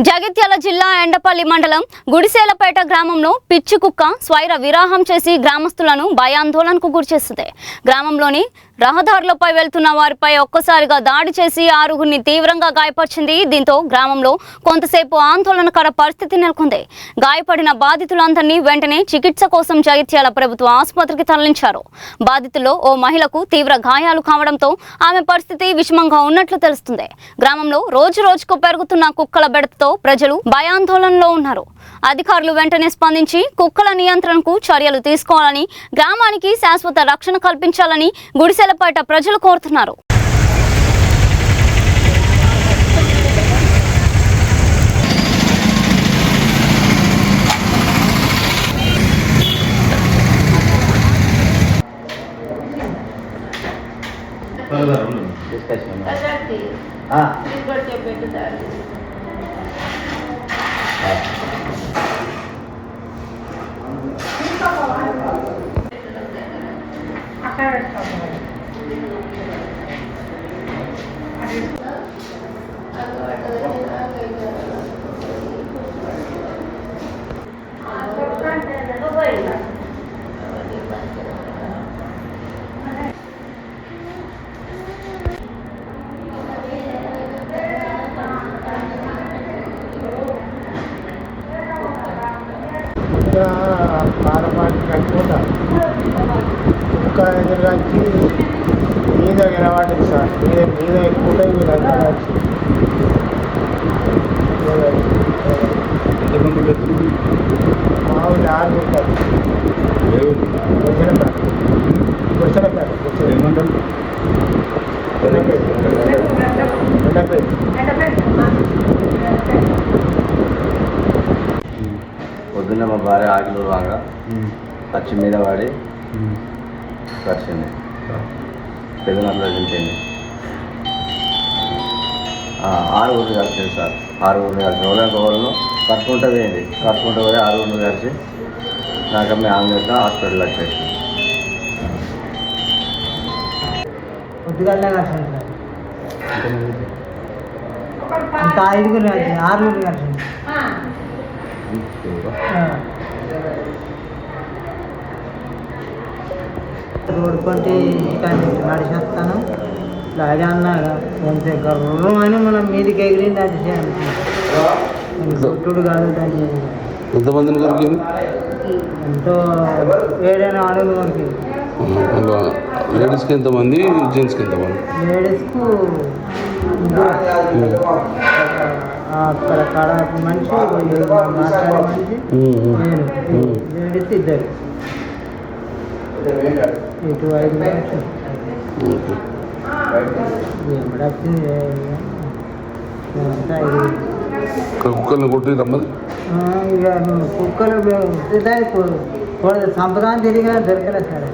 జగిత్యాల జిల్లా ఎండపల్లి మండలం గుడిసేలపేట గ్రామంలో పిచ్చి కుక్క స్వైర విరాహం చేసి గ్రామస్తులను భయాందోళనకు గురిచేస్తుంది. గ్రామంలోని రహదారులపై వెళ్తున్న వారిపై ఒక్కసారిగా దాడి చేసి ఆరుగురిని తీవ్రంగా గాయపరిచింది. దీంతో గ్రామంలో కొంతసేపు ఆందోళనకర పరిస్థితి నెలకొంది. గాయపడిన బాధితులందరినీ వెంటనే చికిత్స కోసం జగిత్యాల ప్రభుత్వ ఆసుపత్రికి తరలించారు. బాధితుల్లో ఓ మహిళకు తీవ్ర గాయాలు కావడంతో ఆమె పరిస్థితి విషమంగా ఉన్నట్లు తెలుస్తుంది. గ్రామంలో రోజు రోజుకు పెరుగుతున్న కుక్కల బెడతతో ప్రజలు భయాందోళనలో ఉన్నారు. అధికారులు వెంటనే స్పందించి కుక్కల నియంత్రణకు చర్యలు తీసుకోవాలని, గ్రామానికి శాశ్వత రక్షణ కల్పించాలని గుడిసెలపేట ప్రజలు కోరుతున్నారు. పారపాటి కట్టుకుంటా కుక్క ఎదురుగా వచ్చి మీద నిలబడింది సార్. మీద ఎక్కువ వీళ్ళంతా వచ్చి మామూలు 6 కుక్కలు గుడిసెలపేట పొద్దున్న మా భార్య ఆకిలు రాగా పచ్చి మీద వాడి కరిచింది, పెదనట్లో తింటుంది. 6 కలిసింది సార్. 6 కలిసి రోజులను కట్టుకుంటూ పోయింది. కట్టుకుంటూ పోయి 6 కలిసి నాకు మీ ఆంబులెన్స్ హాస్పిటల్ వచ్చేసి పొద్దుగల్లా కలిసింది సార్. ఇంకా 5 కలిసింది, 6 కలిసింది. రోడ్డు కొంటే కానీ నడిచేస్తాను లాగా అన్నాగా కొంచెం గర్వం అని మనం మీదికి ఎగిరింది అది గుట్టుడు కాదు. దాన్ని ఎంతమందిని దొరికింది? ఎంతో 7 అడుగులు మనకి. లేడీస్కి ఎంతమంది, జెంట్స్కి ఎంతమంది? లేడీస్కు అక్కడ కాడ మనిషి మాట్లాడే మనిషి, లేడీస్ 2. ఇటు 5 మనిషి వచ్చింది. కుక్కల్ని కొట్టి రమ్మది. ఇక కుక్కలు సంపదాన్ని తిరిగినా దొరకలేదు సార్.